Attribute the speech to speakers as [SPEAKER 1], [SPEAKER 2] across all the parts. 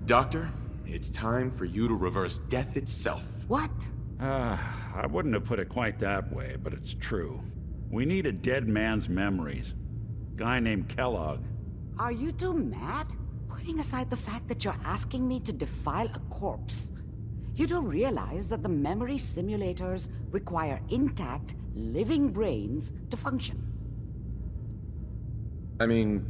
[SPEAKER 1] Doctor, it's time for you to reverse death itself.
[SPEAKER 2] What?
[SPEAKER 3] I wouldn't have put it quite that way, but it's true. We need a dead man's memories. Guy named Kellogg.
[SPEAKER 2] Are you two mad? Putting aside the fact that you're asking me to defile a corpse, you do realize that the memory simulators require intact, living brains to function.
[SPEAKER 1] I mean,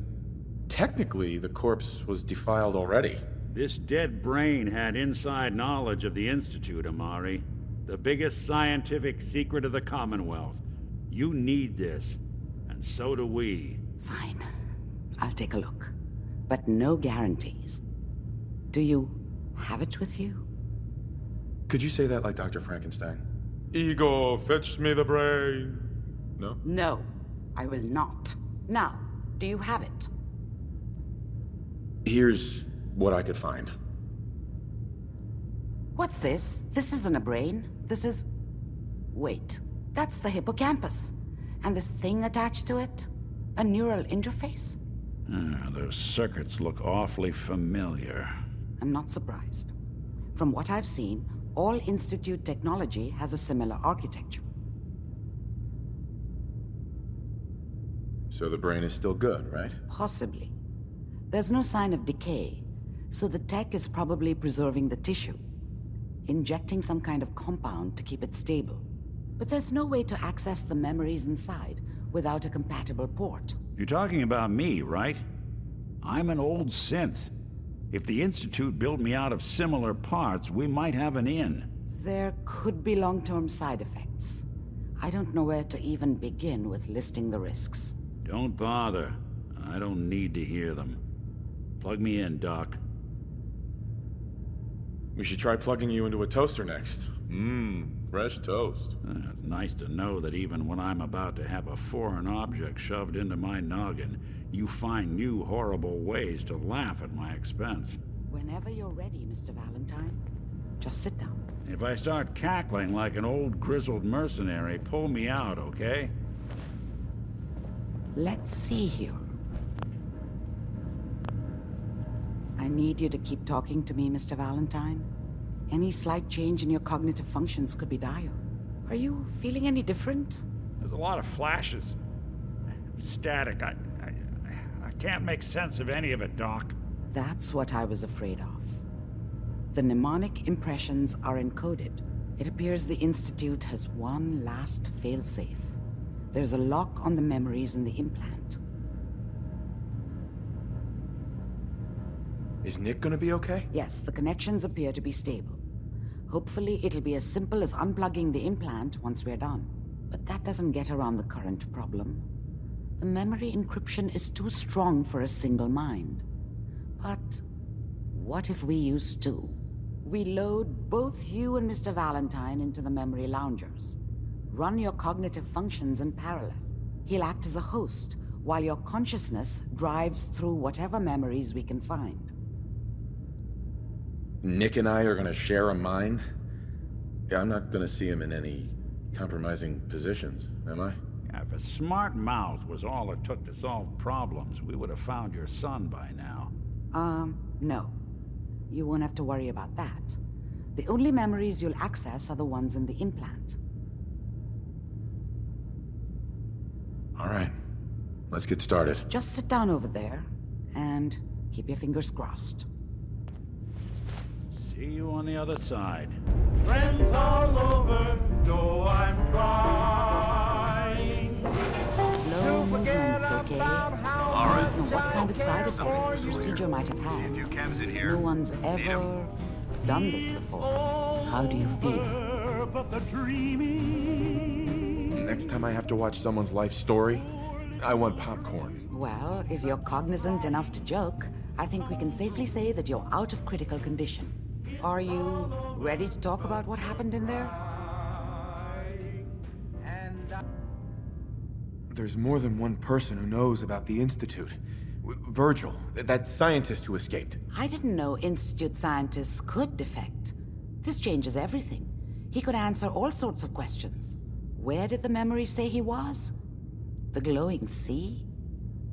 [SPEAKER 1] technically, the corpse was defiled already.
[SPEAKER 3] This dead brain had inside knowledge of the Institute, Amari. The biggest scientific secret of the Commonwealth. You need this, and so do we.
[SPEAKER 2] Fine. I'll take a look. But no guarantees. Do you have it with you?
[SPEAKER 1] Could you say that like Dr. Frankenstein? Igor, fetch me the brain. No?
[SPEAKER 2] No, I will not. Now, do you have it?
[SPEAKER 1] Here's what I could find.
[SPEAKER 2] What's this? This isn't a brain. This is... Wait, that's the hippocampus. And this thing attached to it? A neural interface?
[SPEAKER 3] Those circuits look awfully familiar.
[SPEAKER 2] I'm not surprised. From what I've seen, all Institute technology has a similar architecture.
[SPEAKER 1] So the brain is still good, right?
[SPEAKER 2] Possibly. There's no sign of decay, so the tech is probably preserving the tissue, injecting some kind of compound to keep it stable. But there's no way to access the memories inside without a compatible port.
[SPEAKER 3] You're talking about me, right? I'm an old synth. If the Institute built me out of similar parts, we might have an in.
[SPEAKER 2] There could be long-term side effects. I don't know where to even begin with listing the risks.
[SPEAKER 3] Don't bother. I don't need to hear them. Plug me in, Doc.
[SPEAKER 1] We should try plugging you into a toaster next. Fresh toast.
[SPEAKER 3] It's nice to know that even when I'm about to have a foreign object shoved into my noggin, you find new horrible ways to laugh at my expense.
[SPEAKER 2] Whenever you're ready, Mr. Valentine, just sit down.
[SPEAKER 3] If I start cackling like an old grizzled mercenary, pull me out, okay?
[SPEAKER 2] Let's see here. I need you to keep talking to me, Mr. Valentine. Any slight change in your cognitive functions could be dire. Are you feeling any different?
[SPEAKER 3] There's a lot of flashes. Static. I can't make sense of any of it, Doc.
[SPEAKER 2] That's what I was afraid of. The mnemonic impressions are encoded. It appears the Institute has one last failsafe. There's a lock on the memories in the implant.
[SPEAKER 1] Is Nick gonna be okay?
[SPEAKER 2] Yes, the connections appear to be stable. Hopefully, it'll be as simple as unplugging the implant once we're done. But that doesn't get around the current problem. The memory encryption is too strong for a single mind. But what if we use two? We load both you and Mr. Valentine into the memory loungers. Run your cognitive functions in parallel. He'll act as a host, while your consciousness drives through whatever memories we can find.
[SPEAKER 1] Nick and I are gonna share a mind? Yeah, I'm not gonna see him in any compromising positions, am I?
[SPEAKER 3] If a smart mouth was all it took to solve problems, we would have found your son by now.
[SPEAKER 2] No. You won't have to worry about that. The only memories you'll access are the ones in the implant.
[SPEAKER 1] All right, let's get started.
[SPEAKER 2] Just sit down over there, and keep your fingers crossed.
[SPEAKER 3] See you on the other side.
[SPEAKER 4] Friends all over, though I'm crying.
[SPEAKER 2] Slow movements, okay?
[SPEAKER 4] All
[SPEAKER 2] I don't know what kind of side effects this procedure might have
[SPEAKER 5] See a
[SPEAKER 2] had.
[SPEAKER 5] few chems in here.
[SPEAKER 2] No one's ever done this before. How do you feel?
[SPEAKER 4] But the dreaming.
[SPEAKER 1] Next time I have to watch someone's life story, I want popcorn.
[SPEAKER 2] Well, if you're cognizant enough to joke, I think we can safely say that you're out of critical condition. Are you ready to talk about what happened in there?
[SPEAKER 1] There's more than one person who knows about the Institute. Virgil, that scientist who escaped.
[SPEAKER 2] I didn't know Institute scientists could defect. This changes everything. He could answer all sorts of questions. Where did the memory say he was? The glowing sea?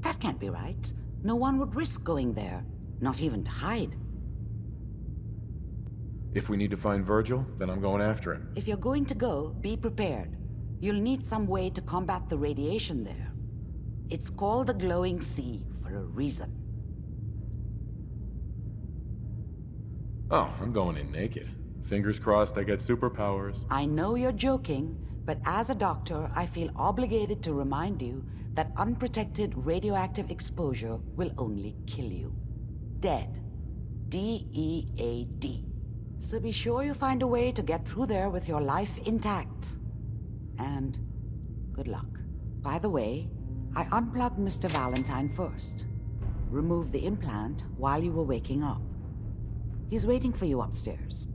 [SPEAKER 2] That can't be right. No one would risk going there, not even to hide.
[SPEAKER 1] If we need to find Virgil, then I'm going after him.
[SPEAKER 2] If you're going to go, be prepared. You'll need some way to combat the radiation there. It's called the glowing sea for a reason.
[SPEAKER 1] Oh, I'm going in naked. Fingers crossed I get superpowers.
[SPEAKER 2] I know you're joking, but as a doctor, I feel obligated to remind you that unprotected radioactive exposure will only kill you. Dead. D-E-A-D. So be sure you find a way to get through there with your life intact. And good luck. By the way, I unplugged Mr. Valentine first. Removed the implant while you were waking up. He's waiting for you upstairs.